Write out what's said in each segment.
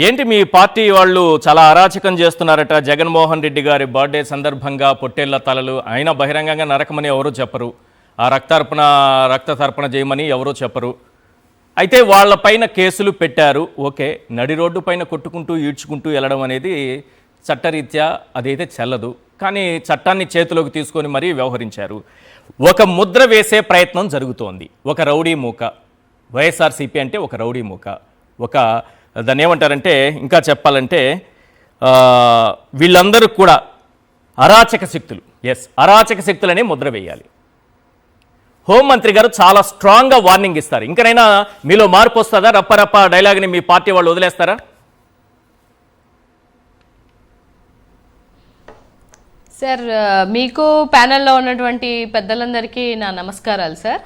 ఏంటి మీ పార్టీ వాళ్ళు చాలా అరాచకం చేస్తున్నారట? జగన్మోహన్ రెడ్డి గారి బర్త్డే సందర్భంగా పొట్టేళ్ల తలలు అయినా బహిరంగంగా నరకమని ఎవరూ చెప్పరు, ఆ రక్త తర్పణ చేయమని ఎవరూ చెప్పరు. అయితే వాళ్ళపైన కేసులు పెట్టారు. ఓకే, నడి రోడ్డు పైన కొట్టుకుంటూ ఈడ్చుకుంటూ వెళ్ళడం అనేది చట్టరీత్యా అదైతే చెల్లదు. కానీ చట్టాన్ని చేతిలోకి తీసుకొని మరీ వ్యవహరించారు. ఒక ముద్ర వేసే ప్రయత్నం జరుగుతోంది. ఒక రౌడీ మూక, వైఎస్ఆర్సీపీ అంటే ఒక రౌడీ మూక, ఒక దాన్ని ఏమంటారంటే, ఇంకా చెప్పాలంటే వీళ్ళందరూ కూడా అరాచక శక్తులు. అరాచక శక్తులనే ముద్ర వేయాలి. హోంమంత్రి గారు చాలా స్ట్రాంగ్గా వార్నింగ్ ఇస్తారు. ఇంకనైనా మీలో మార్పు వస్తుందా? రప్ప డైలాగ్ని మీ పార్టీ వాళ్ళు వదిలేస్తారా? సార్, మీకు ప్యానెల్లో ఉన్నటువంటి పెద్దలందరికీ నా నమస్కారాలు సార్.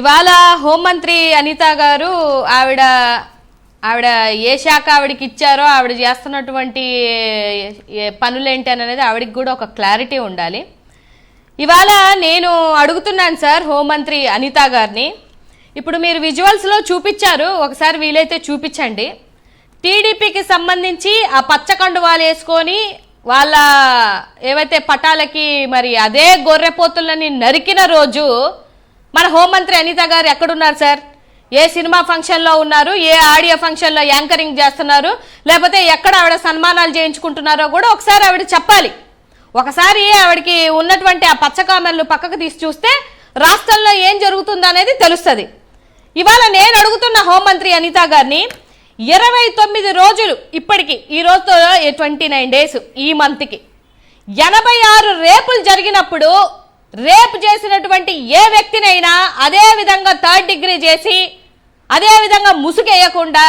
ఇవాళ హోంమంత్రి అనిత గారు ఆవిడ ఏ శాఖ ఆవిడకి ఇచ్చారో, ఆవిడ చేస్తున్నటువంటి పనులేంటి అనేది ఆవిడకి కూడా ఒక క్లారిటీ ఉండాలి. ఇవాళ నేను అడుగుతున్నాను సార్ హోంమంత్రి అనిత గారిని, ఇప్పుడు మీరు విజువల్స్లో చూపించారు, ఒకసారి వీలైతే చూపించండి. టీడీపీకి సంబంధించి ఆ పచ్చ కండువాలు వేసుకొని వాళ్ళ ఏవైతే పటాలకి మరి అదే గొర్రెపోతులని నరికిన రోజు మన హోంమంత్రి అనిత గారు ఎక్కడున్నారు సార్? ఏ సినిమా ఫంక్షన్లో ఉన్నారు? ఏ ఆడియో ఫంక్షన్లో యాంకరింగ్ చేస్తున్నారు? లేకపోతే ఎక్కడ ఆవిడ సన్మానాలు చేయించుకుంటున్నారో కూడా ఒకసారి ఆవిడ చెప్పాలి. ఒకసారి ఆవిడకి ఉన్నటువంటి ఆ పచ్చ కామెర్లు పక్కకు తీసి చూస్తే రాష్ట్రంలో ఏం జరుగుతుందో అనేది తెలుస్తుంది. ఇవాళ నేను అడుగుతున్న హోంమంత్రి అనిత గారిని, 29 రోజులు ఇప్పటికి, ఈ రోజుతో 29 డేస్ ఈ మంత్కి 86 రేపులు జరిగినప్పుడు రేపు చేసినటువంటి ఏ వ్యక్తినైనా అదే విధంగా 3rd డిగ్రీ చేసి అదే విధంగా ముసుగేయకుండా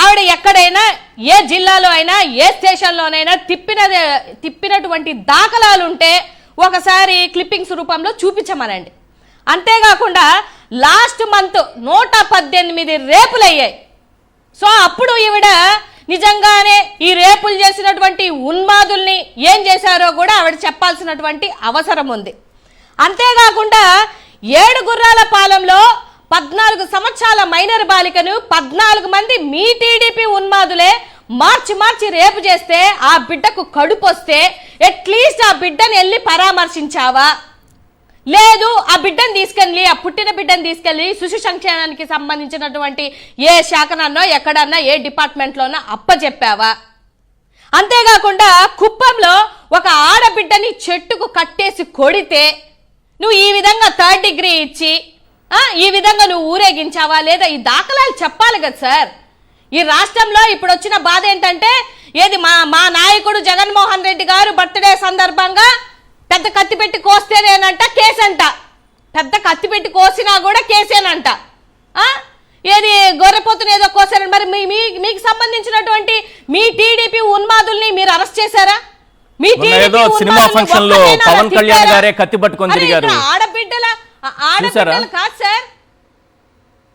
ఆవిడ ఎక్కడైనా ఏ జిల్లాలో అయినా ఏ స్టేషన్లోనైనా తిప్పినటువంటి దాఖలాలు ఉంటే ఒకసారి క్లిప్పింగ్స్ రూపంలో చూపించమనండి. అంతేకాకుండా లాస్ట్ మంత్ 118 రేపులు అయ్యాయి. సో అప్పుడు ఈవిడ నిజంగానే ఈ రేపులు చేసినటువంటి ఉన్మాదుల్ని ఏం చేశారో కూడా ఆవిడ చెప్పాల్సినటువంటి అవసరం ఉంది. అంతేకాకుండా 7 గుర్రాల పాలెంలో 14 సంవత్సరాల మైనర్ బాలికను 14 మంది మీ టీడీపీ ఉన్మాదులే మార్చి రేపు చేస్తే ఆ బిడ్డకు కడుపు వస్తే అట్లీస్ట్ ఆ బిడ్డను వెళ్ళి పరామర్శించావా? లేదు, ఆ బిడ్డను తీసుకెళ్ళి, ఆ పుట్టిన బిడ్డను తీసుకెళ్ళి శిశు సంక్షేమానికి సంబంధించినటువంటి ఏ శాఖనన్నా ఎక్కడన్నా ఏ డిపార్ట్మెంట్లోనో అప్పచెప్పావా? అంతేకాకుండా కుప్పంలో ఒక ఆడబిడ్డని చెట్టుకు కట్టేసి కొడితే నువ్వు ఈ విధంగా 3rd డిగ్రీ ఇచ్చి ఈ విధంగా నువ్వు ఊరేగించావా? లేదా ఈ దాఖలాలు చెప్పాలి కదా సార్. ఈ రాష్ట్రంలో ఇప్పుడు వచ్చిన బాధ ఏంటంటే, ఏది మా నాయకుడు జగన్మోహన్ రెడ్డి గారు బర్త్డే సందర్భంగా పెద్ద కత్తి పెట్టి కోస్తేనేనంట కేసంట, పెద్ద కత్తి పెట్టి కోసినా కూడా కేసేనంట. ఏది గొర్రెపోతుని ఏదో కోసారని, మరి మీకు సంబంధించినటువంటి మీ టీడీపీ ఉన్మాదుల్ని మీరు అరెస్ట్ చేశారా? సినిమా ఫంక్షన్ లో పవన్ కళ్యాణ్ గారే కత్తి పట్టుకొని తిరిగారు. ఆడబిడ్డల కాదు సార్.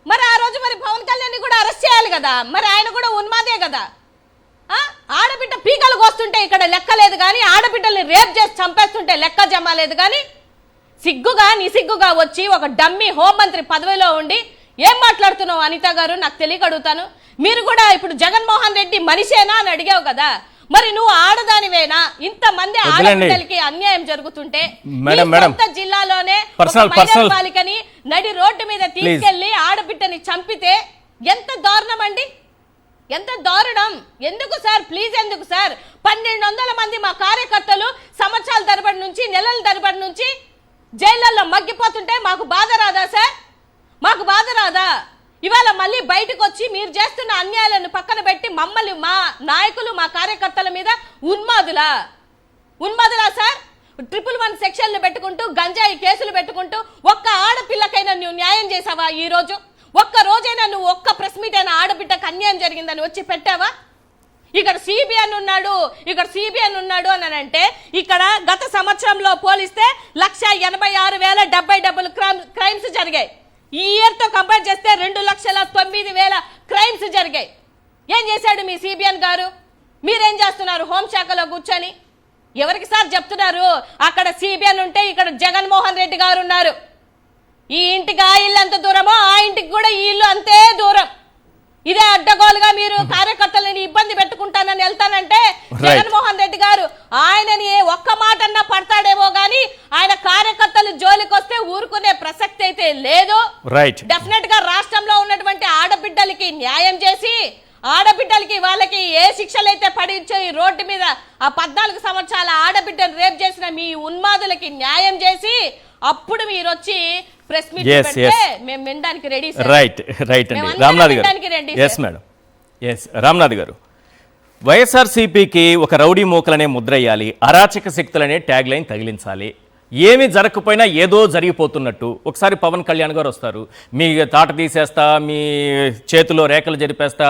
మరి ఆ రోజు మరి పవన్ కళ్యాణ్ కూడా అరెస్ట్ చేయాలి కదా, మరి ఆయన కూడా ఉన్మాదే కదా. ఆడబిడ్డ పీకలు కోస్తుంటే ఇక్కడ లెక్క లేదు కానీ, ఆడబిడ్డల్ని రేప్ చేసి చంపేస్తుంటే లెక్క జమ లేదు కానీ, నిసిగ్గుగా వచ్చి ఒక డమ్మీ హోంమంత్రి పదవిలో ఉండి ఏం మాట్లాడుతున్నావు అనిత గారు? నాకు తెలియక అడుగుతాను. మీరు కూడా ఇప్పుడు జగన్మోహన్ రెడ్డి మనిషేనా అని అడిగావు కదా, మరి నువ్వు ఆడదానివేనా? ఇంతమంది ఆడపిల్లలకి అన్యాయం జరుగుతుంటే జిల్లాలోనే బాలికని నడి రోడ్డు మీద తీసుకెళ్లి ఆడబిడ్డని చంపితే ఎంత దారుణం అండి, ఎంత దారుణం. ఎందుకు సార్, ప్లీజ్ ఎందుకు సార్? 1200 మంది మా కార్యకర్తలు సంవత్సరాల తరబడి నుంచి, నెలల తరబడి నుంచి జైళ్లలో మగ్గిపోతుంటే మాకు బాధ రాదా సార్? మాకు బాధ రాదా? ఇవాళ మళ్ళీ బయటకు వచ్చి మీరు చేస్తున్న అన్యాయాలను పక్కన పెట్టి మమ్మల్ని, మా నాయకులు, మా కార్యకర్తల మీద ఉన్మాదులా సార్? 111 సెక్షన్లు పెట్టుకుంటూ, గంజాయి కేసులు పెట్టుకుంటూ ఒక్క ఆడపిల్లకైనా నువ్వు న్యాయం చేసావా? ఈ రోజు ఒక్క రోజైనా నువ్వు ఒక్క ప్రెస్ మీట్ అయినా ఆడబిడ్డకు అన్యాయం జరిగిందని వచ్చి పెట్టావా? ఇక్కడ సిబిఎన్ ఉన్నాడు అని అంటే, ఇక్కడ గత సంవత్సరంలో పోలిస్తే 186,070 క్రైమ్స్ జరిగాయి. ఈ ఇయర్తో కంపేర్ చేస్తే 2,09,000 క్రైమ్స్ జరిగాయి. ఏం చేశాడు మీ సిబిఎన్ గారు? మీరేం చేస్తున్నారు హోంశాఖలో కూర్చొని? ఎవరికి సార్ చెప్తున్నారు? అక్కడ సిబిఎన్ ఉంటే ఇక్కడ జగన్మోహన్ రెడ్డి గారు ఉన్నారు. ఈ ఇంటికి ఆ ఇల్లు ఎంత దూరమో ఆ ఇంటికి కూడా ఈ ఇల్లు అంతే దూరం. ఇదే అడ్డగోలుగా మీరు కార్యకర్త పెట్టుకుంటానని వెళ్తానంటే జగన్మోహన్ రెడ్డి గారు ఆయనని ఒక్క మాట అన్నా పడతాడేమో గానీ ఆయన కార్యకర్తలు జోలికి వస్తే ఊరుకునే ప్రసక్తి అయితే లేదు. డెఫినెట్ గా రాష్ట్రంలో ఉన్నటువంటి ఆడబిడ్డలకి న్యాయం చేసి ఆడబిడ్డలకి వాళ్ళకి ఏ శిక్షలు అయితే పడించో ఈ రోడ్డు మీద ఆ 14 సంవత్సరాల ఆడబిడ్డను రేప్ చేసిన మీ ఉన్మాదులకి న్యాయం చేసి అప్పుడు మీరు వచ్చి ప్రెస్ మీట్ పెడితే మేము వినడానికి రెడీ. రైట్ అండి రామ్నాథ్ గారు. ఎస్ మేడం, ఎస్ రామ్నాథ్ గారు. వైఎస్ఆర్సీపీకి ఒక రౌడీ మూకలనే ముద్రయ్యాలి, అరాచక శక్తులనే ట్యాగ్ లైన్ తగిలించాలి. ఏమి జరగకపోయినా ఏదో జరిగిపోతున్నట్టు. ఒకసారి పవన్ కళ్యాణ్ గారు వస్తారు, మీ తాట తీసేస్తా, మీ చేతిలో రేఖలు జరిపేస్తా,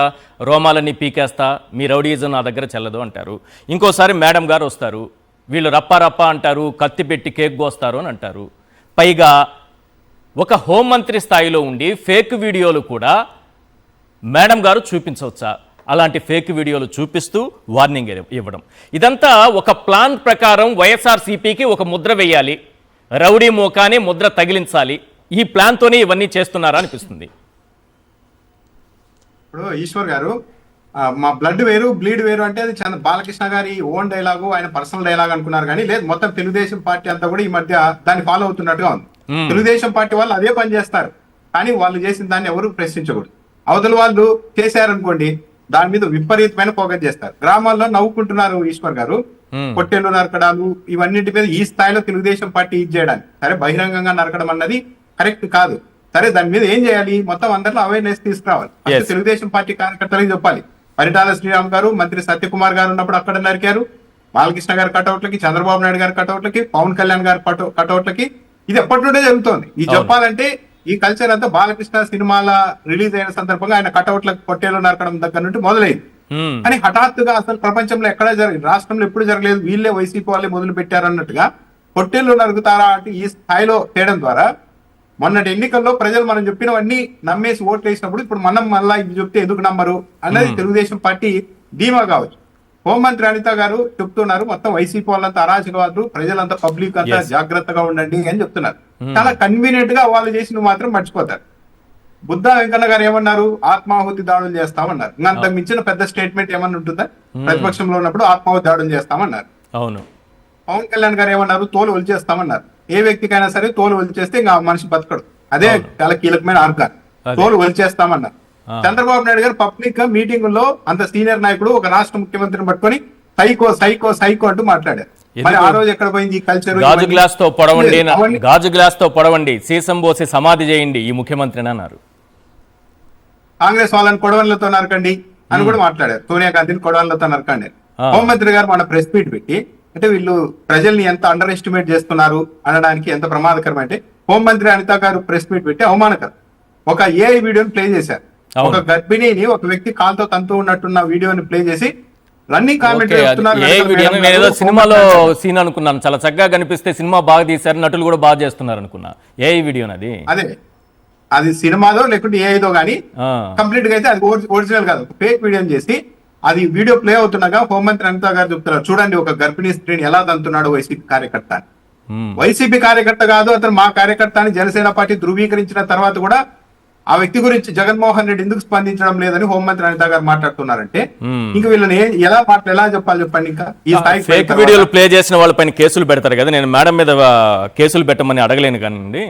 రోమాలన్నీ పీకేస్తా, మీ రౌడీజం నా దగ్గర చెల్లదు అంటారు. ఇంకోసారి మేడం గారు వస్తారు, వీళ్ళు రప్పా అంటారు, కత్తి పెట్టి కేక్ కోస్తారు అని అంటారు. పైగా ఒక హోంమంత్రి స్థాయిలో ఉండి ఫేక్ వీడియోలు కూడా మేడం గారు చూపించవచ్చా? అలాంటి ఫేక్ వీడియోలు చూపిస్తూ వార్నింగ్ ఇవ్వడం, ఇదంతా ఒక ప్లాన్ ప్రకారం వైఎస్ఆర్సీపీకి ఒక ముద్ర వేయాలి, రౌడీ మోకానే ముద్ర తగిలించాలి. ఈ ప్లాన్తోనే ఇవన్నీ చేస్తున్నారా అనిపిస్తుంది. ఇప్పుడు ఈశ్వర్ గారు మా బ్లడ్ వేరు బ్లీడ్ వేరు అంటే అది బాలకృష్ణ గారి ఓన్ డైలాగు, ఆయన పర్సనల్ డైలాగ్ అనుకున్నారు కానీ లేదు, మొత్తం తెలుగుదేశం పార్టీ అంతా కూడా ఈ మధ్య దాన్ని ఫాలో అవుతున్నట్టుగా ఉంది. తెలుగుదేశం పార్టీ వాళ్ళు అదే పని చేస్తారు, కానీ వాళ్ళు చేసిన దాన్ని ఎవరు ప్రశ్నించకూడదు. అవతల వాళ్ళు చేశారనుకోండి దాని మీద విపరీతమైన ఫోకస్ చేస్తారు. గ్రామాల్లో నవ్వుకుంటున్నారు ఈశ్వర్ గారు, పొట్టెలు నరకడాలు ఇవన్నింటి మీద ఈ స్థాయిలో తెలుగుదేశం పార్టీ ఇది చేయడానికి. సరే బహిరంగంగా నరకడం అన్నది కరెక్ట్ కాదు, సరే దాని మీద ఏం చేయాలి, మొత్తం అందరిలో అవేర్నెస్ తీసుకురావాలి. తెలుగుదేశం పార్టీ కార్యకర్తలకు చెప్పాలి. పరిటాల శ్రీరామ్ గారు, మంత్రి సత్యకుమార్ గారు ఉన్నప్పుడు అక్కడ నరికారు, బాలకృష్ణ గారి కటౌట్లకి, చంద్రబాబు నాయుడు గారి కటౌట్లకి, పవన్ కళ్యాణ్ గారి కటౌట్లకి. ఇది ఎప్పటి నుండే జరుగుతోంది. ఈ చెప్పాలంటే ఈ కల్చర్ అంతా బాలకృష్ణ సినిమాల రిలీజ్ అయిన సందర్భంగా ఆయన కటౌట్లకు పొట్టేలు నరకడం దగ్గర నుండి మొదలైంది. కానీ హఠాత్తుగా అసలు ప్రపంచంలో ఎక్కడా జరిగింది, రాష్ట్రంలో ఎప్పుడు జరగలేదు, వీళ్ళే వైసీపీ వాళ్ళే మొదలు పెట్టారు అన్నట్టుగా పొట్టేళ్లు నరుగుతారా అంటే ఈ స్థాయిలో చేయడం ద్వారా మొన్నటి ఎన్నికల్లో ప్రజలు మనం చెప్పినవన్నీ నమ్మేసి ఓట్లు వేసినప్పుడు ఇప్పుడు మనం మళ్ళా ఇది చెప్తే ఎందుకు నమ్మరు అన్నది తెలుగుదేశం పార్టీ ధీమా కావచ్చు. హోంమంత్రి అనిత గారు చెప్తున్నారు మొత్తం వైసీపీ వాళ్ళంతా అరాచకవాదులు, ప్రజలంతా పబ్లిక్ అంతా జాగ్రత్తగా ఉండండి అని చెప్తున్నారు. చాలా కన్వీనియంట్ గా వాళ్ళు చేసి మాత్రం మర్చిపోతారు. బుద్ధ వెంకన్న గారు ఏమన్నారు, ఆత్మాహుతి దాడులు చేస్తామన్నారు. అంత మించిన పెద్ద స్టేట్మెంట్ ఏమన్నా ఉంటుందా? ప్రతిపక్షంలో ఉన్నప్పుడు ఆత్మాహుతి దాడులు చేస్తామన్నారు. అవును. పవన్ కళ్యాణ్ గారు ఏమన్నారు, తోలు ఒలిచేస్తామన్నారు. ఏ వ్యక్తికైనా సరే తోలు ఒలిచేస్తే ఇంకా మనిషి బతకడు, అదే చాలా కీలకమైన ఆర్గాన్, తోలు ఒలిచేస్తామన్నారు. చంద్రబాబు నాయుడు గారు పబ్లిక్ గా మీటింగ్ లో అంత సీనియర్ నాయకుడు ఒక రాష్ట్ర ముఖ్యమంత్రిని పట్టుకొని సైకో సైకో సైకో అంటూ మాట్లాడారు. మరి ఆ రోజు ఎక్కడ పోయింది ఈ కల్చర్? గాజు గ్లాస్ తో పొడవండి, సీసం పోసి సమాధి చేయండి ఈ ముఖ్యమంత్రిని అన్నారు. కాంగ్రెస్ వాళ్ళని కొడవన్లతో నరకండి అని కూడా మాట్లాడారు. సోనియా గాంధీని కొడవన్లతో నరకండి. హోంమంత్రి గారు మన ప్రెస్ మీట్ పెట్టి అంటే వీళ్ళు ప్రజల్ని ఎంత అండర్ ఎస్టిమేట్ చేస్తున్నారు అనడానికి ఎంత ప్రమాదకరం అంటే, హోంమంత్రి అనిత గారు ప్రెస్ మీట్ పెట్టి అవమానకరం. ఒక ఏఐ వీడియోని ప్లే చేశారు. ఒక గర్భిణిని ఒక వ్యక్తి కాల్తో తంతూ ఉన్నట్టున్న వీడియోని ప్లే చేసి రన్నింగ్ కామెంట్ చేస్తున్నారు. సినిమాలో సీన్ అనుకున్నాను, చాలా చక్కగా కనిపిస్తే సినిమా బాగా తీశారు, నటులు కూడా బాగా చేస్తున్నారు అనుకున్నా. ఏఐ వీడియో అదే అది సినిమాదో లేకుంటే ఏఐదో గానీ కంప్లీట్ గా అయితే అది ఒరిజినల్ కాదు, ఫేక్ వీడియో చేసి అది వీడియో ప్లే అవుతున్నాగా హోంమంత్రి అనిత గారు చెప్తున్నారు, చూడండి ఒక గర్భిణీ స్త్రీని ఎలా తంతున్నాడు వైసీపీ కార్యకర్త. వైసీపీ కార్యకర్త కాదు అతను, మా కార్యకర్త అని జనసేన పార్టీ ధృవీకరించిన తర్వాత కూడా ఆ వ్యక్తి గురించి జగన్మోహన్ రెడ్డి ఎందుకు స్పందించడం లేదని హోంమంత్రి అనిత గారు మాట్లాడుతున్నారంటే ఇంకా వీళ్ళని ఎలా చెప్పాలి చెప్పండి. ఇంకా ఈ స్థాయి ఫేక్ వీడియోలు ప్లే చేసిన వాళ్ళపైన కేసులు పెడతారు కదా, నేను మేడం మీద కేసులు పెట్టమని అడగలేను కానివ్వండి,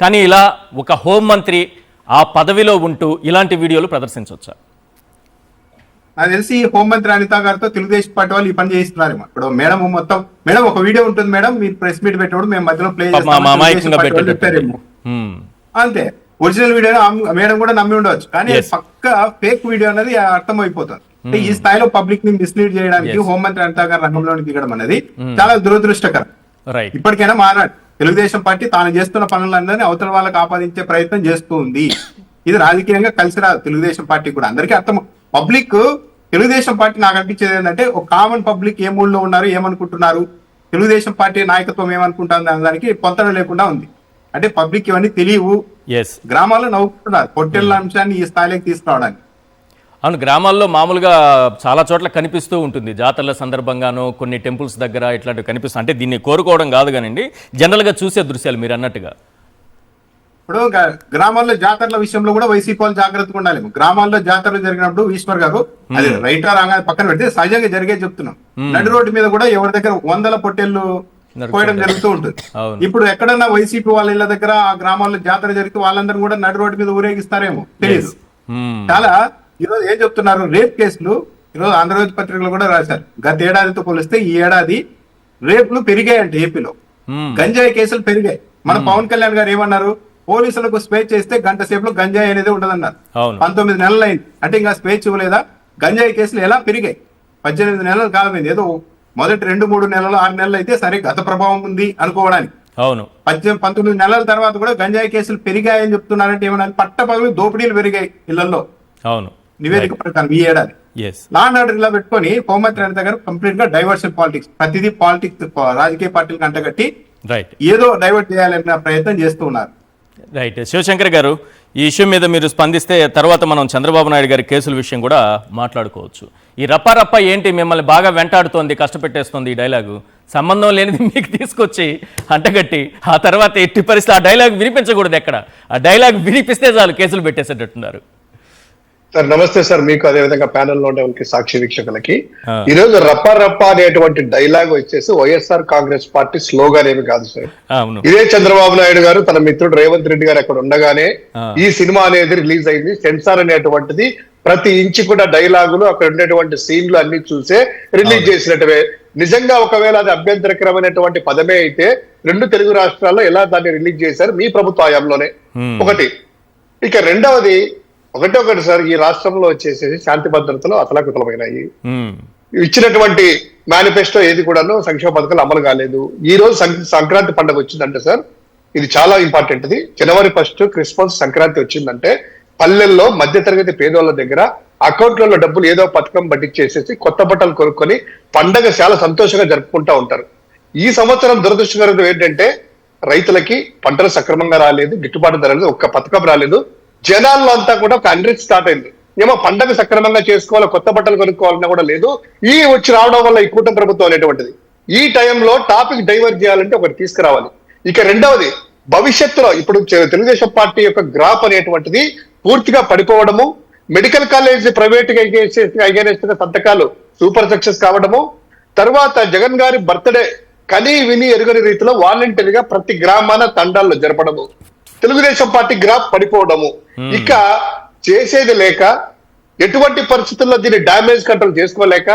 కానీ ఇలా ఒక హోంమంత్రి ఆ పదవిలో ఉంటూ ఇలాంటి వీడియోలు ప్రదర్శించవచ్చా? నాకు తెలిసి హోంమంత్రి అనిత గారితో తెలుగుదేశం పార్టీ వాళ్ళు ఈ పని చేయిస్తున్నారు. ఇప్పుడు మేడం మొత్తం మేడం ఒక వీడియో ఉంటుంది మేడం, మీరు ప్రెస్ మీట్ పెట్టినప్పుడు మేము మధ్యలో ప్లే చేస్తాము అంతే. ఒరిజినల్ వీడియో మేడం కూడా నమ్మి ఉండవచ్చు, కానీ పక్క ఫేక్ వీడియో అనేది అర్థమైపోతుంది. అంటే ఈ స్థాయిలో పబ్లిక్ ని మిస్లీడ్ చేయడానికి హోంమంత్రి అనిత గారు రంగంలోకి దిగడం అనేది చాలా దురదృష్టకరం. ఇప్పటికైనా మారాడు తెలుగుదేశం పార్టీ, తాను చేస్తున్న పనులందరినీ అవతల వాళ్ళకి ఆపాదించే ప్రయత్నం చేస్తూ ఉంది. ఇది రాజకీయంగా కలిసి రాదు తెలుగుదేశం పార్టీ కూడా. అందరికీ అర్థం, పబ్లిక్ తెలుగుదేశం పార్టీ నాకు అనిపించేది ఏంటంటే ఒక కామన్ పబ్లిక్ ఏ మూడ్లో ఉన్నారు, ఏమనుకుంటున్నారు, తెలుగుదేశం పార్టీ నాయకత్వం ఏమనుకుంటుంది అనే దానికి పొంతన లేకుండా ఉంది. అంటే పబ్లిక్ ఇవన్నీ తెలియవు, గ్రామాల్లో నవ్వుకుంటున్నారు పొట్టెళ్ళ అంశాన్ని ఈ స్థాయిలోకి తీసుకురావడానికి. అవును, గ్రామాల్లో మామూలుగా చాలా చోట్ల కనిపిస్తూ ఉంటుంది, జాతరల సందర్భంగానో కొన్ని టెంపుల్స్ దగ్గర ఇట్లాంటివి కనిపిస్తుంది. అంటే దీన్ని కోరుకోవడం కాదు కానివ్వండి, జనరల్గా చూసే దృశ్యాలు మీరు అన్నట్టుగా. ఇప్పుడు గ్రామాల్లో జాతరల విషయంలో కూడా వైసీపీ వాళ్ళు జాగ్రత్తగా ఉండాలి. గ్రామాల్లో జాతరలు జరిగినప్పుడు ఈశ్వర్ గారు అది రైటా రాగా పక్కన పెడితే సహజంగా జరిగే చెప్తున్నాం. నడి రోడ్డు మీద కూడా ఎవరి దగ్గర 100 పొట్టేళ్లు పోయడం జరుగుతూ ఉంటుంది. ఇప్పుడు ఎక్కడన్నా వైసీపీ వాళ్ళ ఇళ్ళ దగ్గర ఆ గ్రామాల్లో జాతర జరిగితే వాళ్ళందరూ కూడా నడి రోడ్డు మీద ఊరేగిస్తారేమో తెలియదు. చాలా ఈరోజు ఏం చెప్తున్నారు, రేప్ కేసులు ఈరోజు ఆంధ్రజ్యోతి పత్రికలు కూడా రాశారు. గత ఏడాదితో పోలిస్తే ఈ ఏడాది రేపులు పెరిగాయంటే ఏపీలో, గంజాయి కేసులు పెరిగాయి. మన పవన్ కళ్యాణ్ గారు ఏమన్నారు, పోలీసులకు స్వేచ్ఛ ఇస్తే గంట సేపులో గంజాయి అనేది ఉండదన్నారు. 19 నెలలు అయింది అంటే ఇంకా స్వేచ్ఛ ఇవ్వలేదా? గంజాయి కేసులు ఎలా పెరిగాయి? 18 నెలలు కాలమైంది. ఏదో మొదటి 2-3 నెలలు 6 నెలలు అయితే సరే గత ప్రభావం ఉంది అనుకోవడానికి. అవును, 19 నెలల తర్వాత కూడా గంజాయి కేసులు పెరిగాయని చెప్తున్నారంటే ఏమన్నా పట్టపగలు దోపిడీలు పెరిగాయి ఇళ్లలో. అవును, నివేదిక ప్రకారం ఈ ఏడాది లా అండ్ ఆర్డర్ ఇలా పెట్టుకొని హోంమంత్రి అనిత గారు కంప్లీట్ గా డైవర్షన్ పాలిటిక్స్, ప్రతిదీ పాలిటిక్స్ రాజకీయ పార్టీలకు అంటగట్టి ఏదో డైవర్ట్ చేయాలన్న ప్రయత్నం చేస్తూ ఉన్నారు. రైట్, శివశంకర్ గారు, ఈ ఇష్యూ మీద మీరు స్పందిస్తే తర్వాత మనం చంద్రబాబు నాయుడు గారి కేసుల విషయం కూడా మాట్లాడుకోవచ్చు. ఈ రప్ప ఏంటి మిమ్మల్ని బాగా వెంటాడుతోంది, కష్టపెట్టేస్తుంది ఈ డైలాగు, సంబంధం లేనిది మీకు తీసుకొచ్చి అంటగట్టి ఆ తర్వాత ఎట్టి పరిస్థితి ఆ డైలాగ్ వినిపించకూడదు. ఎక్కడ ఆ డైలాగ్ వినిపిస్తే చాలు కేసులు పెట్టేసేటట్టున్నారు. సార్ నమస్తే సార్, మీకు అదే విధంగా ప్యానెల్ లో ఉండే సాక్షి వీక్షకులకి. ఈ రోజు రప్ప అనేటువంటి డైలాగ్ వచ్చేసి వైఎస్ఆర్ కాంగ్రెస్ పార్టీ స్లోగాన్ ఏమి కాదు సార్. ఇదే చంద్రబాబు నాయుడు గారు తన మిత్రుడు రేవంత్ రెడ్డి గారు అక్కడ ఉండగానే ఈ సినిమా అనేది రిలీజ్ అయింది. సెన్సార్ అనేటువంటిది ప్రతి ఇంచి కూడా డైలాగులు, అక్కడ ఉండేటువంటి సీన్లు అన్ని చూసే రిలీజ్ చేసినట్టువే. నిజంగా ఒకవేళ అది అభ్యంతరకరమైనటువంటి పదమే అయితే 2 తెలుగు రాష్ట్రాల్లో ఎలా దాన్ని రిలీజ్ చేశారు? మీ ప్రభుత్వ హయాంలోనే ఒకటి. ఇక రెండవది ఒకటి సార్, ఈ రాష్ట్రంలో వచ్చేసి శాంతి భద్రతలు అతలాకుతలమైనాయి. ఇచ్చినటువంటి మేనిఫెస్టో ఏది కూడాను సంక్షేమ పథకాలు అమలు కాలేదు. ఈ రోజు సంక్రాంతి పండుగ వచ్చిందంటే సార్, ఇది చాలా ఇంపార్టెంట్. ఇది జనవరి 1 క్రిస్మస్ సంక్రాంతి వచ్చిందంటే పల్లెల్లో మధ్యతరగతి పేదోళ్ళ దగ్గర అకౌంట్లలో డబ్బులు ఏదో పథకం పట్టించేసేసి కొత్త బట్టలు కొనుక్కొని పండగ చాలా సంతోషంగా జరుపుకుంటా ఉంటారు. ఈ సంవత్సరం దురదృష్టకరం ఏంటంటే రైతులకి పంటలు సక్రమంగా రాలేదు, గిట్టుబాటు ధర లేదు, ఒక్క పథకం రాలేదు. జనాల్లో అంతా కూడా ఒక అన్రిచ్ స్టార్ట్ అయింది. ఏమో పండగ సక్రమంగా చేసుకోవాలి, కొత్త బట్టలు కొనుక్కోవాలన్నా కూడా లేదు. ఈ వచ్చి రావడం వల్ల ఈ కూటమి ప్రభుత్వం అనేటువంటిది ఈ టైంలో టాపిక్ డైవర్ట్ చేయాలంటే ఒకటి తీసుకురావాలి. ఇక రెండవది, భవిష్యత్తులో ఇప్పుడు తెలుగుదేశం పార్టీ యొక్క గ్రాఫ్ అనేటువంటిది పూర్తిగా పడిపోవడము, మెడికల్ కాలేజ్ ప్రైవేట్ అగైనెస్ట్ గా సంతకాలు సూపర్ సక్సెస్ కావడము, తర్వాత జగన్ గారి బర్త్డే కని విని ఎరుగని రీతిలో వాలంటీర్గా ప్రతి గ్రామాన తండాల్లో జరపడము, తెలుగుదేశం పార్టీ గ్రాఫ్ పడిపోవడము. ఇక చేసేది లేక, ఎటువంటి పరిస్థితుల్లో దీన్ని డ్యామేజ్ కంట్రోల్ చేసుకోలేక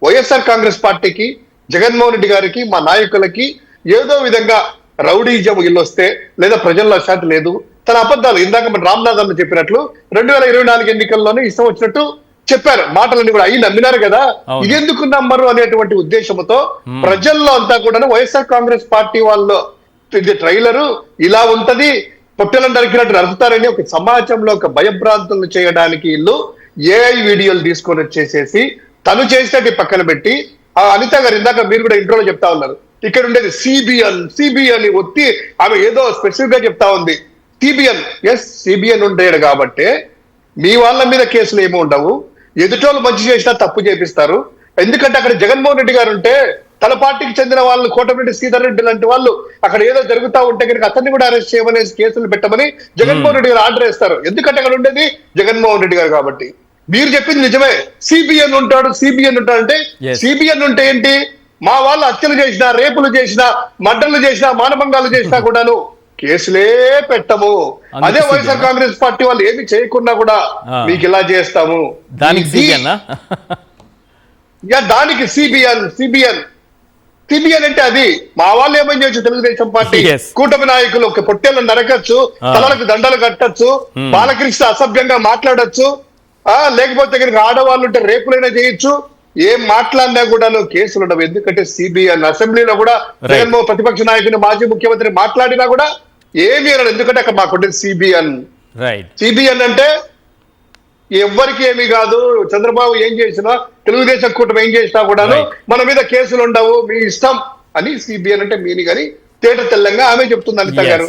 వైఎస్ఆర్ కాంగ్రెస్ పార్టీకి, జగన్మోహన్ రెడ్డి గారికి, మా నాయకులకి ఏదో విధంగా రౌడీజం ఇల్లొస్తే లేదా ప్రజల్లో అశాంతి లేదు, తన అబద్ధాలు ఇందాక మన రామ్నాథ్ అన్న చెప్పినట్లు 2024 ఎన్నికల్లోనే ఇష్టం వచ్చినట్టు చెప్పారు. మాటలన్నీ కూడా అయ్యి నమ్మినారు కదా, ఇదెందుకు నమ్మరు అనేటువంటి ఉద్దేశంతో ప్రజల్లో అంతా కూడా వైఎస్ఆర్ కాంగ్రెస్ పార్టీ వాళ్ళు ఇది ట్రైలరు ఇలా ఉంటది, పొట్టెలను నరికినట్టు నరుకుతారని ఒక సమాజంలో ఒక భయభ్రాంతులు చేయడానికి ఇల్లు ఏఐ వీడియోలు తీసుకొని వచ్చేసేసి తను చేసినట్టు పక్కన పెట్టి, ఆ అనిత గారు ఇందాక మీరు కూడా ఇంట్రోలో చెప్తా ఉన్నారు, ఇక్కడ ఉండేది సిబిఎన్ ఒత్తి ఆమె ఏదో స్పెసిఫిక్ గా చెప్తా ఉంది. సిబిఎన్ ఉండేది కాబట్టి మీ వాళ్ళ మీద కేసులు ఏమి ఉండవు, ఎదుటోళ్ళు మంచి చేసినా తప్పు చేపిస్తారు. ఎందుకంటే అక్కడ జగన్మోహన్ రెడ్డి గారు ఉంటే తన పార్టీకి చెందిన వాళ్ళు, కోటమిరెడ్డి శ్రీధర్ రెడ్డి లాంటి వాళ్ళు అక్కడ ఏదో జరుగుతా ఉంటే కనుక అతన్ని కూడా అరెస్ట్ చేయమని కేసులు పెట్టమని జగన్మోహన్ రెడ్డి గారు ఆర్డర్ వేస్తారు. ఎందుకంటే అక్కడ ఉండేది జగన్మోహన్ రెడ్డి గారు కాబట్టి. మీరు చెప్పింది నిజమే, సిబిఎన్ ఉంటాడు అంటే సిబిఎన్ ఉంటే ఏంటి? మా వాళ్ళు హత్యలు చేసినా, రేపులు చేసినా, మర్డర్లు చేసినా, మానభంగాలు చేసినా కూడాను కేసులే పెట్టము. అదే వైఎస్ఆర్ కాంగ్రెస్ పార్టీ వాళ్ళు ఏమి చేయకున్నా కూడా మీకు ఇలా చేస్తాము. దానికి సిబిఎన్ అంటే అది మా వాళ్ళు ఏమని చేయొచ్చు, తెలుగుదేశం పార్టీ కూటమి నాయకులు ఒక పొట్టేళ్ళను నరకచ్చు, తలలకు దండలు కట్టచ్చు, బాలకృష్ణ అసభ్యంగా మాట్లాడచ్చు, లేకపోతే కనుక ఆడవాళ్ళు ఉంటే రేపులైనా చేయొచ్చు. ఏం మాట్లాడినా కూడా కేసులు ఉండవు. ఎందుకంటే సిబిఎన్ అసెంబ్లీలో కూడా జగన్మోహన్ ప్రతిపక్ష నాయకుని, మాజీ ముఖ్యమంత్రి మాట్లాడినా కూడా ఏమీ అనడు. ఎందుకంటే అక్కడ మాకుంటే సిబిఎన్ అంటే ఎవ్వరికి ఏమీ కాదు. చంద్రబాబు ఏం చేసినా, తెలుగుదేశం కూటమి ఏం చేసినా కూడా మన మీద కేసులు ఉండవు, మీ ఇష్టం అని సిబిఎన్ అంటే మీని కానీ తేట తెల్లంగా ఆమె చెప్తుంది అనిత గారు.